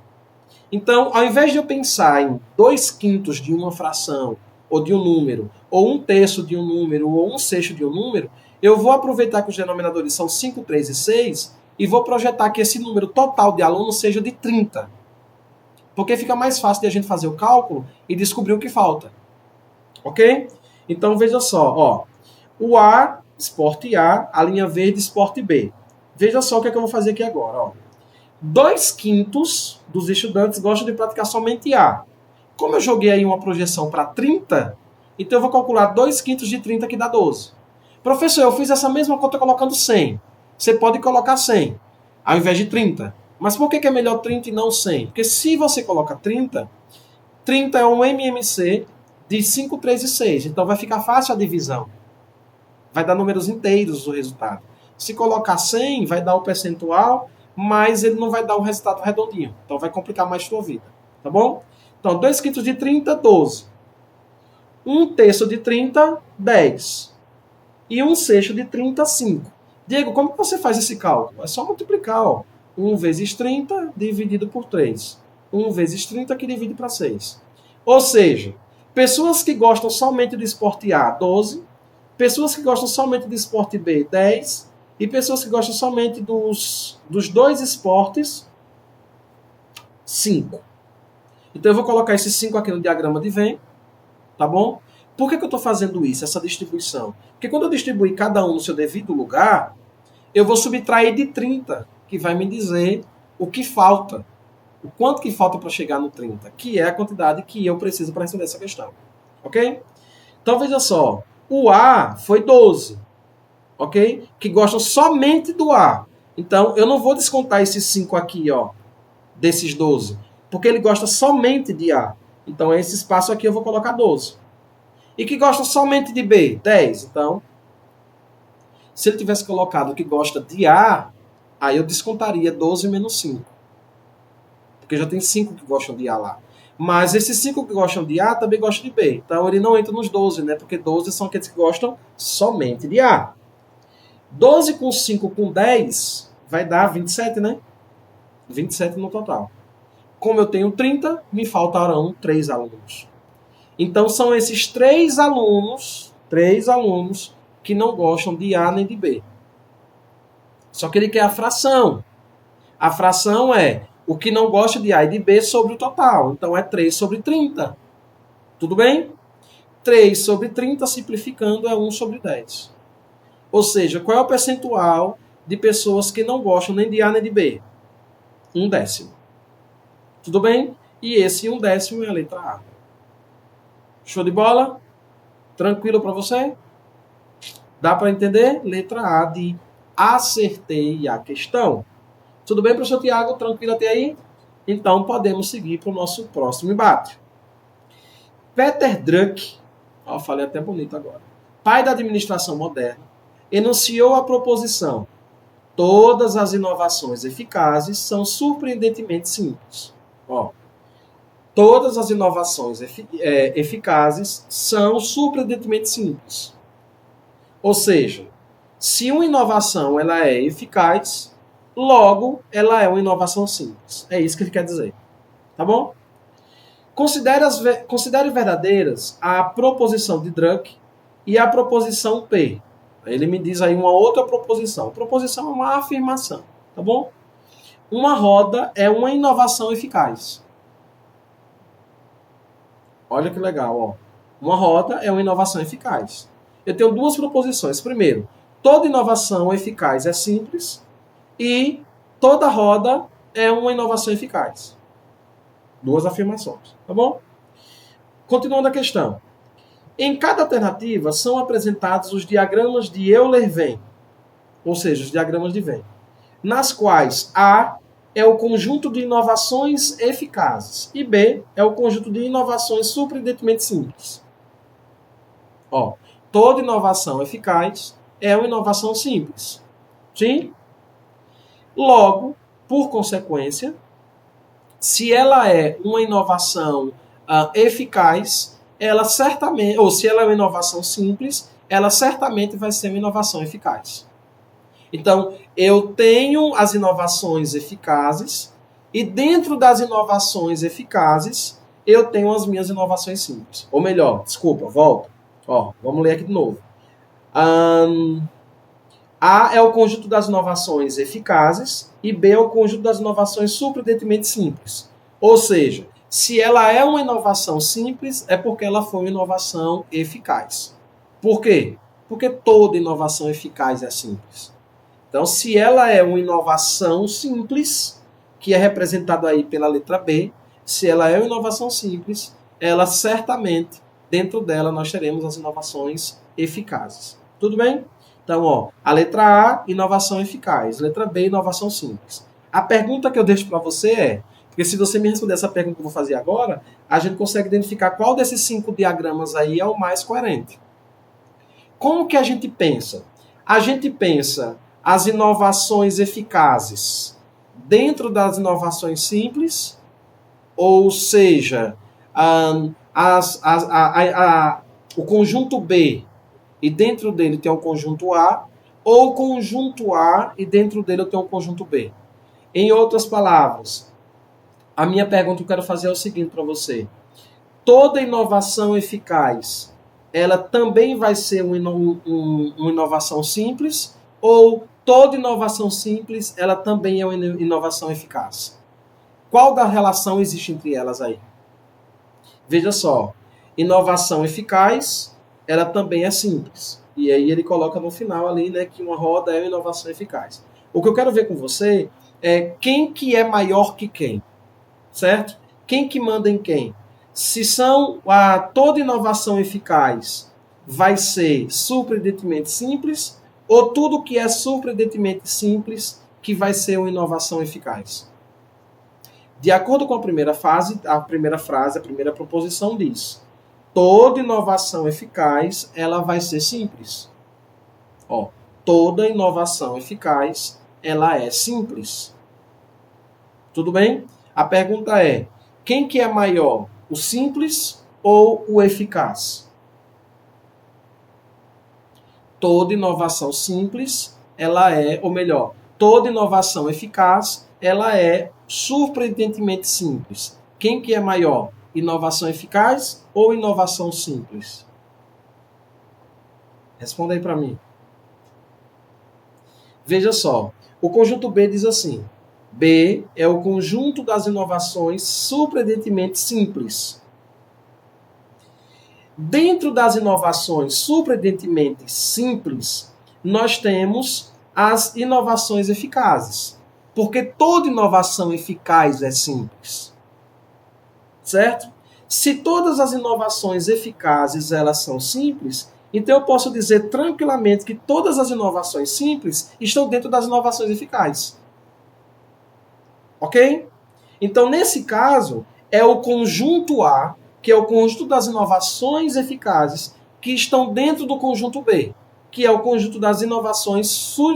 A: Então, ao invés de eu pensar em 2/5 de uma fração, ou de um número, ou 1/3 de um número, ou 1/6 de um número, eu vou aproveitar que os denominadores são 5, 3 e 6 e vou projetar que esse número total de alunos seja de 30. Porque fica mais fácil de a gente fazer o cálculo e descobrir o que falta. Ok? Então, veja só. O A, esporte A, a linha verde, esporte B. Veja só o que é que eu vou fazer aqui agora. 2/5 dos estudantes gostam de praticar somente A. Como eu joguei aí uma projeção para 30, então eu vou calcular 2/5 de 30, que dá 12. Professor, eu fiz essa mesma conta colocando 100. Você pode colocar 100, ao invés de 30. Mas por que é melhor 30 e não 100? Porque se você coloca 30, 30 é um MMC de 5, 3 e 6. Então vai ficar fácil a divisão. Vai dar números inteiros o resultado. Se colocar 100, vai dar o percentual, mas ele não vai dar um resultado redondinho. Então vai complicar mais a sua vida. Tá bom? Então, 2/5 de 30, 12. 1/3 de 30, 10. E 1/6 de 30, 5. Diego, como que você faz esse cálculo? É só multiplicar. Ó. 1 vezes 30 dividido por 3. 1 vezes 30 que divide para 6. Ou seja, pessoas que gostam somente do esporte A, 12. Pessoas que gostam somente do esporte B, 10. E pessoas que gostam somente dos dois esportes, 5. Então eu vou colocar esses 5 aqui no diagrama de Venn, tá bom? Por que eu estou fazendo isso, essa distribuição? Porque quando eu distribuir cada um no seu devido lugar, eu vou subtrair de 30, que vai me dizer o que falta. O quanto que falta para chegar no 30, que é a quantidade que eu preciso para responder essa questão. Ok? Então veja só, o A foi 12, ok? Que gostam somente do A. Então eu não vou descontar esses 5 aqui, ó, desses 12, porque ele gosta somente de A. Então esse espaço aqui eu vou colocar 12. E que gosta somente de B, 10. Então, se ele tivesse colocado que gosta de A, aí eu descontaria 12 menos 5. Porque já tem 5 que gostam de A lá. Mas esses 5 que gostam de A também gostam de B. Então ele não entra nos 12, né? Porque 12 são aqueles que gostam somente de A. 12 com 5 com 10 vai dar 27, né? 27 no total. Como eu tenho 30, me faltarão 3 alunos. Então são esses 3 alunos que não gostam de A nem de B. Só que ele quer a fração. A fração é o que não gosta de A e de B sobre o total. Então é 3 sobre 30. Tudo bem? 3 sobre 30 simplificando é 1 sobre 10. Ou seja, qual é o percentual de pessoas que não gostam nem de A nem de B? 1/10. Tudo bem? E esse 1/10 é a letra A. Show de bola? Tranquilo para você? Dá para entender? Letra A de acertei a questão. Tudo bem, professor Tiago? Tranquilo até aí? Então podemos seguir para o nosso próximo embate. Peter Drucker, falei até bonito agora, pai da administração moderna, enunciou a proposição: todas as inovações eficazes são surpreendentemente simples. Todas as inovações eficazes são surpreendentemente simples. Ou seja, se uma inovação ela é eficaz, logo ela é uma inovação simples. É isso que ele quer dizer. Tá bom? Considere verdadeiras a proposição de Drucker e a proposição P. Ele me diz aí uma outra proposição. Proposição é uma afirmação. Tá bom? Uma roda é uma inovação eficaz. Olha que legal, ó. Uma roda é uma inovação eficaz. Eu tenho duas proposições. Primeiro, toda inovação eficaz é simples e toda roda é uma inovação eficaz. Duas afirmações, tá bom? Continuando a questão. Em cada alternativa são apresentados os diagramas de Euler-Venn, ou seja, os diagramas de Venn, nas quais A é o conjunto de inovações eficazes e B é o conjunto de inovações surpreendentemente simples. Toda inovação eficaz é uma inovação simples. Sim? Logo, por consequência, se ela é uma inovação eficaz, ela certamente, ou se ela é uma inovação simples, ela certamente vai ser uma inovação eficaz. Então, eu tenho as inovações eficazes e dentro das inovações eficazes, eu tenho as minhas inovações simples. Ou melhor, desculpa, volta. Vamos ler aqui de novo. A é o conjunto das inovações eficazes e B é o conjunto das inovações surpreendentemente simples. Ou seja, se ela é uma inovação simples, é porque ela foi uma inovação eficaz. Por quê? Porque toda inovação eficaz é simples. Então, se ela é uma inovação simples, que é representado aí pela letra B, se ela é uma inovação simples, ela certamente, dentro dela, nós teremos as inovações eficazes. Tudo bem? Então, ó, a letra A, inovação eficaz. Letra B, inovação simples. A pergunta que eu deixo para você é, porque se você me responder essa pergunta que eu vou fazer agora, a gente consegue identificar qual desses 5 diagramas aí é o mais coerente. Como que a gente pensa? A gente pensa as inovações eficazes dentro das inovações simples, ou seja, o conjunto B e dentro dele tem o conjunto A, ou o conjunto A e dentro dele eu tenho o conjunto B. Em outras palavras, a minha pergunta que eu quero fazer é o seguinte para você. Toda inovação eficaz, ela também vai ser uma inovação simples, ou toda inovação simples, ela também é uma inovação eficaz? Qual da relação existe entre elas aí? Veja só, inovação eficaz, ela também é simples. E aí ele coloca no final ali, né, que uma roda é uma inovação eficaz. O que eu quero ver com você é quem que é maior que quem, certo? Quem que manda em quem? Se toda inovação eficaz vai ser surpreendentemente simples, ou tudo que é surpreendentemente simples que vai ser uma inovação eficaz? De acordo com a primeira frase, a primeira proposição diz: toda inovação eficaz, ela vai ser simples. Ó, toda inovação eficaz, ela é simples. Tudo bem? A pergunta é: quem que é maior, o simples ou o eficaz? Toda inovação simples, ela é, ou melhor, toda inovação eficaz, ela é surpreendentemente simples. Quem que é maior, inovação eficaz ou inovação simples? Responda aí para mim. Veja só, o conjunto B diz assim: B é o conjunto das inovações surpreendentemente simples. Dentro das inovações surpreendentemente simples, nós temos as inovações eficazes. Porque toda inovação eficaz é simples. Certo? Se todas as inovações eficazes elas são simples, então eu posso dizer tranquilamente que todas as inovações simples estão dentro das inovações eficazes. Ok? Então, nesse caso, é o conjunto A, que é o conjunto das inovações eficazes, que estão dentro do conjunto B, que é o conjunto das inovações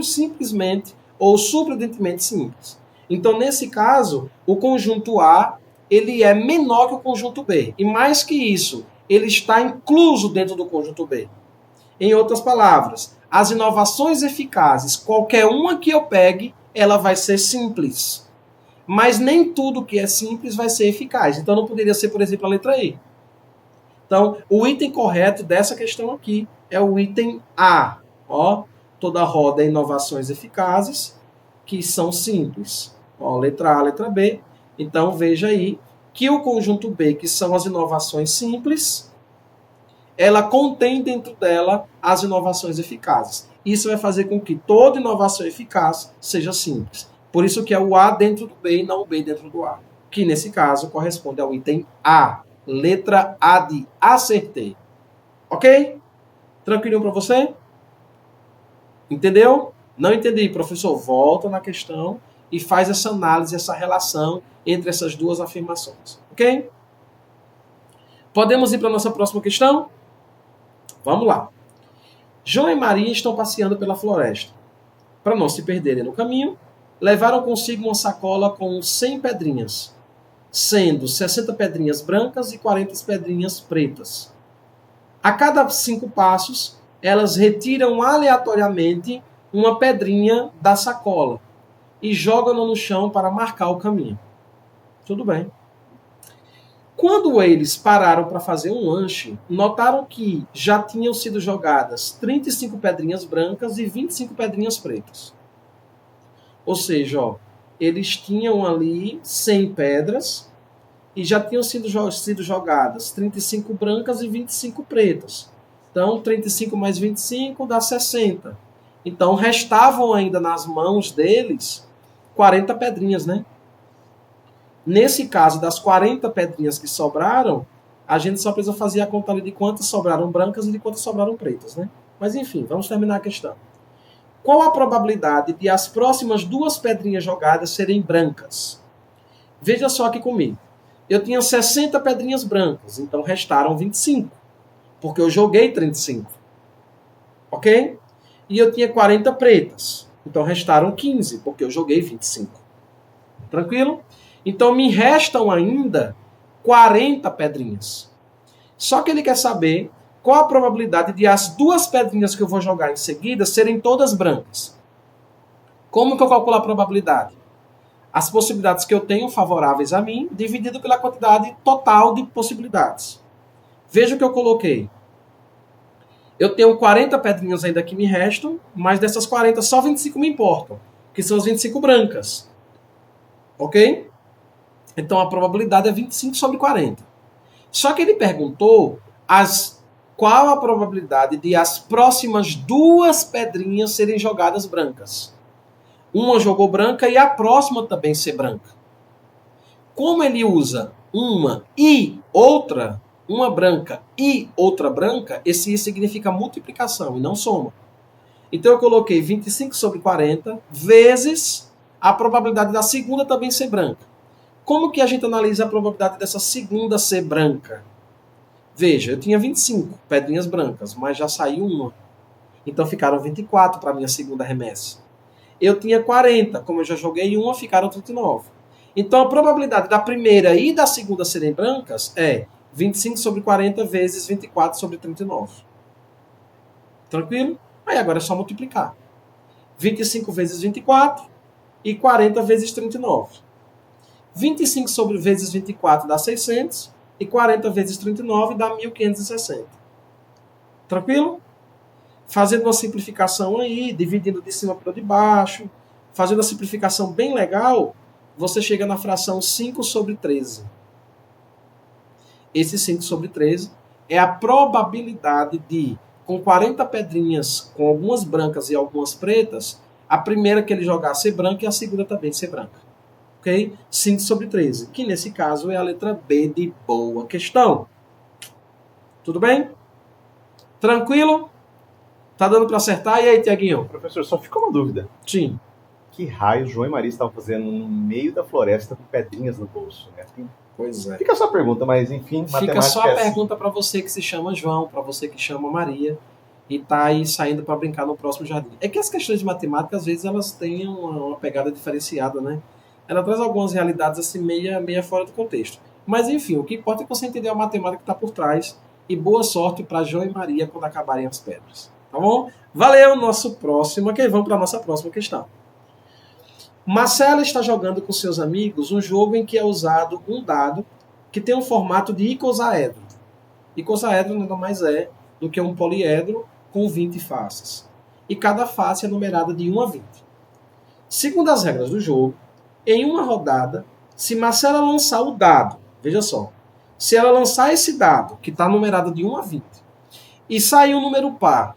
A: simplesmente ou surpreendentemente simples. Então, nesse caso, o conjunto A ele é menor que o conjunto B. E mais que isso, ele está incluso dentro do conjunto B. Em outras palavras, as inovações eficazes, qualquer uma que eu pegue, ela vai ser simples. Mas nem tudo que é simples vai ser eficaz. Então não poderia ser, por exemplo, a letra E. Então, o item correto dessa questão aqui é o item A. Ó, toda roda é inovações eficazes, que são simples. Ó, letra A, letra B. Então, veja aí que o conjunto B, que são as inovações simples, ela contém dentro dela as inovações eficazes. Isso vai fazer com que toda inovação eficaz seja simples. Por isso que é o A dentro do B e não o B dentro do A. Que, nesse caso, corresponde ao item A. Letra A de acertei. Ok? Tranquilinho para você? Entendeu? Não entendi, professor? Volta na questão e faz essa análise, essa relação entre essas duas afirmações. Ok? Podemos ir para a nossa próxima questão? Vamos lá. João e Maria estão passeando pela floresta. Para não se perderem no caminho, levaram consigo uma sacola com 100 pedrinhas, sendo 60 pedrinhas brancas e 40 pedrinhas pretas. A cada 5 passos, elas retiram aleatoriamente uma pedrinha da sacola e jogam-no no chão para marcar o caminho. Tudo bem. Quando eles pararam para fazer um lanche, notaram que já tinham sido jogadas 35 pedrinhas brancas e 25 pedrinhas pretas. Ou seja, ó, eles tinham ali 100 pedras e já tinham sido jogadas 35 brancas e 25 pretas. Então, 35 mais 25 dá 60. Então, restavam ainda nas mãos deles 40 pedrinhas, né? Nesse caso, das 40 pedrinhas que sobraram, a gente só precisa fazer a conta ali de quantas sobraram brancas e de quantas sobraram pretas, né? Mas enfim, vamos terminar a questão. Qual a probabilidade de as próximas 2 pedrinhas jogadas serem brancas? Veja só aqui comigo. Eu tinha 60 pedrinhas brancas, então restaram 25, porque eu joguei 35. Ok? E eu tinha 40 pretas, então restaram 15, porque eu joguei 25. Tranquilo? Então me restam ainda 40 pedrinhas. Só que ele quer saber qual a probabilidade de as 2 pedrinhas que eu vou jogar em seguida serem todas brancas. Como que eu calculo a probabilidade? As possibilidades que eu tenho favoráveis a mim, dividido pela quantidade total de possibilidades. Veja o que eu coloquei. Eu tenho 40 pedrinhas ainda que me restam, mas dessas 40 só 25 me importam, que são as 25 brancas. Ok? Então a probabilidade é 25 sobre 40. Só que ele perguntou qual a probabilidade de as próximas 2 pedrinhas serem jogadas brancas. Uma jogou branca e a próxima também ser branca. Como ele usa uma e outra, uma branca e outra branca, esse significa multiplicação e não soma. Então eu coloquei 25 sobre 40 vezes a probabilidade da segunda também ser branca. Como que a gente analisa a probabilidade dessa segunda ser branca? Veja, eu tinha 25 pedrinhas brancas, mas já saiu uma. Então ficaram 24 para a minha segunda remessa. Eu tinha 40, como eu já joguei uma, ficaram 39. Então a probabilidade da primeira e da segunda serem brancas é 25 sobre 40 vezes 24 sobre 39. Tranquilo? Aí agora é só multiplicar. 25 vezes 24 e 40 vezes 39. 25 sobre vezes 24 dá 600 e 40 vezes 39 dá 1560. Tranquilo? Fazendo uma simplificação aí, dividindo de cima para de baixo, fazendo a simplificação bem legal, você chega na fração 5 sobre 13. Esse 5 sobre 13 é a probabilidade de, com 40 pedrinhas, com algumas brancas e algumas pretas, a primeira que ele jogar ser branca e a segunda também ser branca. Ok? 5 sobre 13, que nesse caso é a letra B de boa questão. Tudo bem? Tranquilo? Tá dando para acertar? E aí, Tiaguinho?
B: Professor, só fica uma dúvida.
A: Sim.
B: Que raio João e Maria estavam fazendo no meio da floresta com pedrinhas no bolso? Né?
A: Pois é.
B: Fica só a pergunta, mas enfim,
A: fica só a pergunta para você que se chama João, para você que chama Maria e tá aí saindo para brincar no próximo jardim. É que as questões de matemática, às vezes, elas têm uma pegada diferenciada, né? Ela traz algumas realidades assim meia fora do contexto. Mas enfim, o que importa é que você entender a matemática que está por trás. E boa sorte para João e Maria quando acabarem as pedras. Tá bom? Valeu, nosso próximo. Ok, vamos para a nossa próxima questão. Marcela está jogando com seus amigos um jogo em que é usado um dado que tem um formato de icosaedro. Icosaedro nada mais é do que um poliedro com 20 faces. E cada face é numerada de 1 a 20. Segundo as regras do jogo, em uma rodada, se Marcela lançar o dado, veja só, se ela lançar esse dado, que está numerado de 1 a 20, e sair um número par,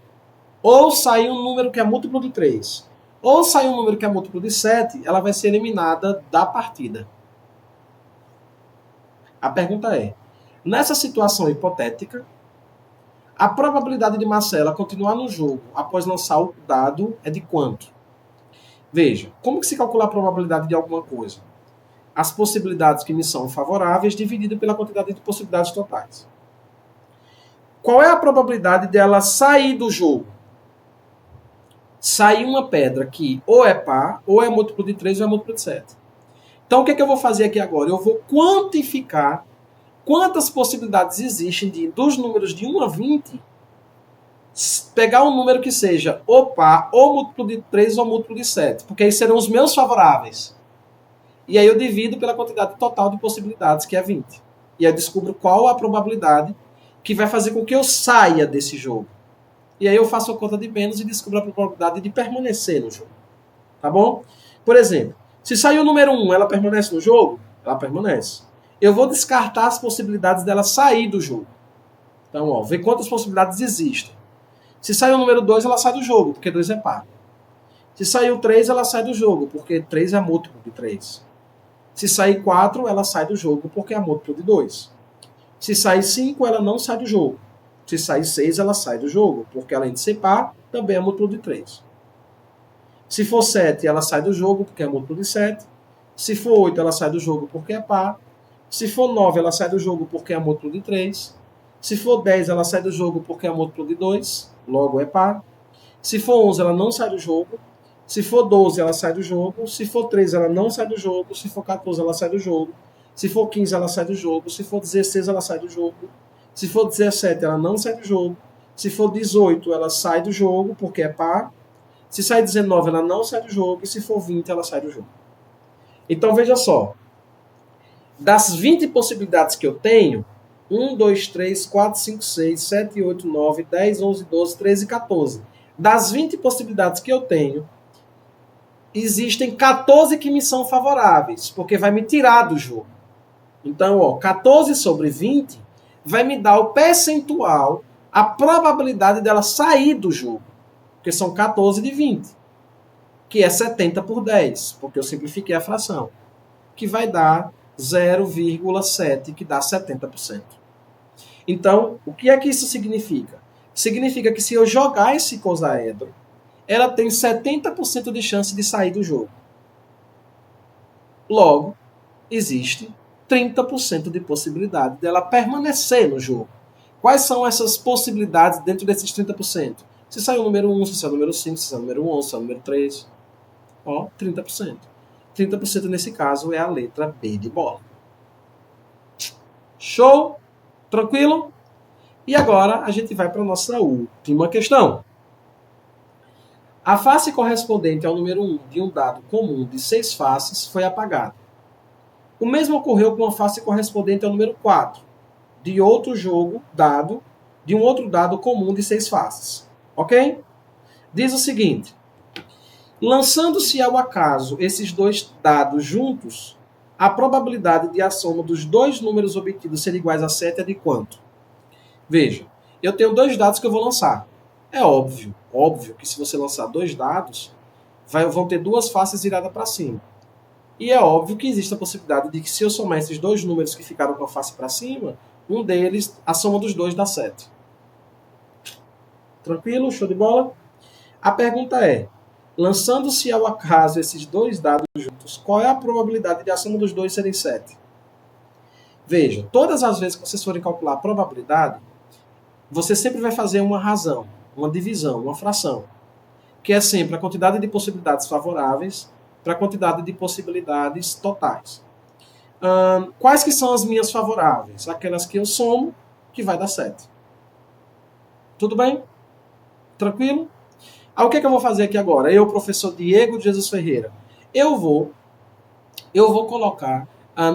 A: ou sair um número que é múltiplo de 3, ou sair um número que é múltiplo de 7, ela vai ser eliminada da partida. A pergunta é, nessa situação hipotética, a probabilidade de Marcela continuar no jogo após lançar o dado é de quanto? Veja, como que se calcula a probabilidade de alguma coisa? As possibilidades que me são favoráveis dividido pela quantidade de possibilidades totais. Qual é a probabilidade dela sair do jogo? Sair uma pedra que ou é par, ou é múltiplo de 3, ou é múltiplo de 7. Então o que eu vou fazer aqui agora? Eu vou quantificar quantas possibilidades existem dos números de 1 a 20, pegar um número que seja ou par, ou múltiplo de 3, ou múltiplo de 7, porque aí serão os meus favoráveis. E aí eu divido pela quantidade total de possibilidades, que é 20. E aí eu descubro qual a probabilidade que vai fazer com que eu saia desse jogo. E aí eu faço a conta de menos e descubro a probabilidade de permanecer no jogo. Tá bom? Por exemplo, se sair o número 1, ela permanece no jogo? Ela permanece. Eu vou descartar as possibilidades dela sair do jogo. Então, ó, ver quantas possibilidades existem. Se sair o número 2, ela sai do jogo, porque 2 é par. Se sair o 3, ela sai do jogo, porque 3 é múltiplo de 3. Se sair 4, ela sai do jogo porque é múltiplo de 2. Se sair 5, ela não sai do jogo. Se sair 6, ela sai do jogo, porque além de ser par, também é múltiplo de 3. Se for 7, ela sai do jogo porque é múltiplo de 7. Se for 8, ela sai do jogo porque é par. Se for 9, ela sai do jogo porque é múltiplo de 3. Se for 10, ela sai do jogo porque é múltiplo de 2, logo é par. Se for 11, ela não sai do jogo. Se for 12, ela sai do jogo. Se for 13, ela não sai do jogo. Se for 14, ela sai do jogo. Se for 15, ela sai do jogo. Se for 16, ela sai do jogo. Se for 17, ela não sai do jogo. Se for 18, ela sai do jogo, porque é par. Se sair 19, ela não sai do jogo. E se for 20, ela sai do jogo. Então, veja só. Das 20 possibilidades que eu tenho, 1, 2, 3, 4, 5, 6, 7, 8, 9, 10, 11, 12, 13 e 14. Das 20 possibilidades que eu tenho, existem 14 que me são favoráveis, porque vai me tirar do jogo. Então, 14 sobre 20 vai me dar o percentual, a probabilidade dela sair do jogo. Porque são 14 de 20, que é 70 por 10, porque eu simplifiquei a fração, que vai dar 0,7, que dá 70%. Então, o que é que isso significa? Significa que se eu jogar esse icosaedro, ela tem 70% de chance de sair do jogo. Logo, existe 30% de possibilidade dela permanecer no jogo. Quais são essas possibilidades dentro desses 30%? Se sair o número 1, se sair o número 5, se sair o número 11, se sair o número 3. 30%. 30% nesse caso é a letra B de bola. Show? Tranquilo? E agora a gente vai para a nossa última questão. A face correspondente ao número 1 de um dado comum de 6 faces foi apagada. O mesmo ocorreu com a face correspondente ao número 4 de outro jogo dado, de um outro dado comum de 6 faces. Ok? Diz o seguinte: lançando-se ao acaso esses dois dados juntos, a probabilidade de a soma dos dois números obtidos ser iguais a 7 é de quanto? Veja, eu tenho dois dados que eu vou lançar. É óbvio que se você lançar dois dados, vão ter duas faces viradas para cima. E é óbvio que existe a possibilidade de que se eu somar esses dois números que ficaram com a face para cima, um deles, a soma dos dois dá 7. Tranquilo? Show de bola? A pergunta é, lançando-se ao acaso esses dois dados juntos, qual é a probabilidade de a soma dos dois serem 7? Veja, todas as vezes que vocês forem calcular a probabilidade, você sempre vai fazer uma razão, uma divisão, uma fração, que é sempre a quantidade de possibilidades favoráveis para a quantidade de possibilidades totais. Quais que são as minhas favoráveis? Aquelas que eu somo, que vai dar 7. Tudo bem? Tranquilo? O que é que eu vou fazer aqui agora? Eu, professor Diego de Jesus Ferreira, eu vou colocar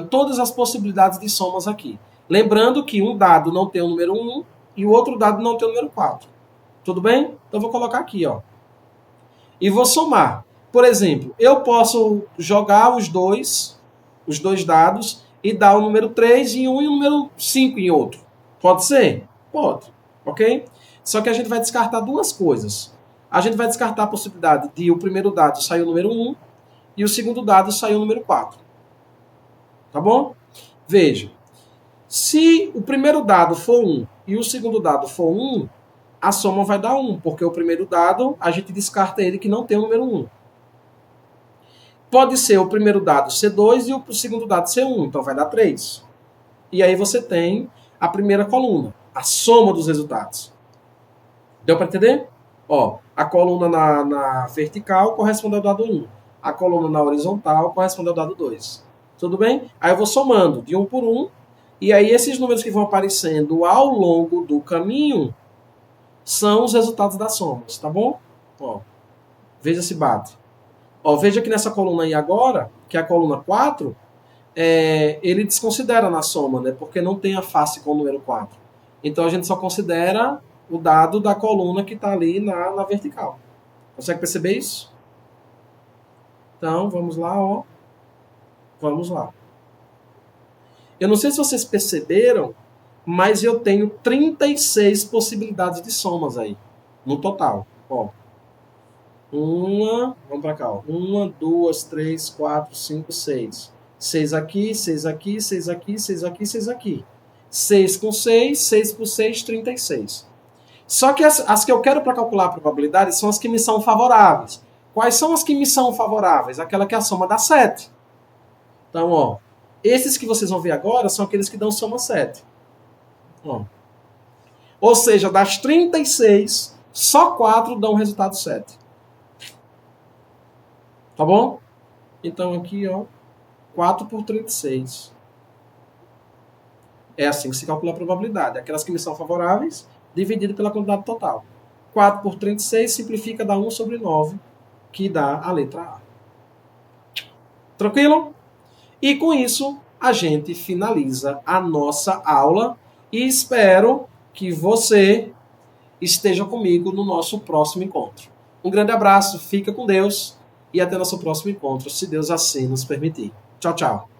A: todas as possibilidades de somas aqui. Lembrando que um dado não tem o número 1 e o outro dado não tem o número 4. Tudo bem? Então eu vou colocar aqui, e vou somar. Por exemplo, eu posso jogar os dois dados e dar o número 3 em um e o número 5 em outro. Pode ser? Pode. Ok? Só que a gente vai descartar duas coisas. A gente vai descartar a possibilidade de o primeiro dado sair o número 1 e o segundo dado sair o número 4. Tá bom? Veja. Se o primeiro dado for 1 e o segundo dado for 1, a soma vai dar 1, porque o primeiro dado, a gente descarta ele que não tem o número 1. Pode ser o primeiro dado ser 2 e o segundo dado ser 1, então vai dar 3. E aí você tem a primeira coluna, a soma dos resultados. Deu para entender? A coluna na vertical corresponde ao dado 1. A coluna na horizontal corresponde ao dado 2. Tudo bem? Aí eu vou somando de 1 por 1, e aí esses números que vão aparecendo ao longo do caminho são os resultados das somas, tá bom? Veja se bate. Veja que nessa coluna aí agora, que é a coluna 4, ele desconsidera na soma, né? Porque não tem a face com o número 4. Então a gente só considera o dado da coluna que está ali na vertical. Consegue perceber isso? Então, vamos lá, Vamos lá. Eu não sei se vocês perceberam, mas eu tenho 36 possibilidades de somas aí, no total. Vamos para cá. 1, 2, 3, 4, 5, 6. 6 aqui, 6 aqui, 6 aqui, 6 aqui, 6 aqui. 6 com 6, 6 por 6, 36. Só que as que eu quero para calcular a probabilidade são as que me são favoráveis. Quais são as que me são favoráveis? Aquela que a soma dá 7. Então, ó, esses que vocês vão ver agora são aqueles que dão soma 7. Ó. Ou seja, das 36, só 4 dão resultado 7. Tá bom? Então aqui, ó, 4 por 36. É assim que se calcula a probabilidade. Aquelas que me são favoráveis, dividido pela quantidade total. 4 por 36 simplifica, dá 1 sobre 9, que dá a letra A. Tranquilo? E com isso, a gente finaliza a nossa aula e espero que você esteja comigo no nosso próximo encontro. Um grande abraço, fica com Deus e até nosso próximo encontro, se Deus assim nos permitir. Tchau, tchau.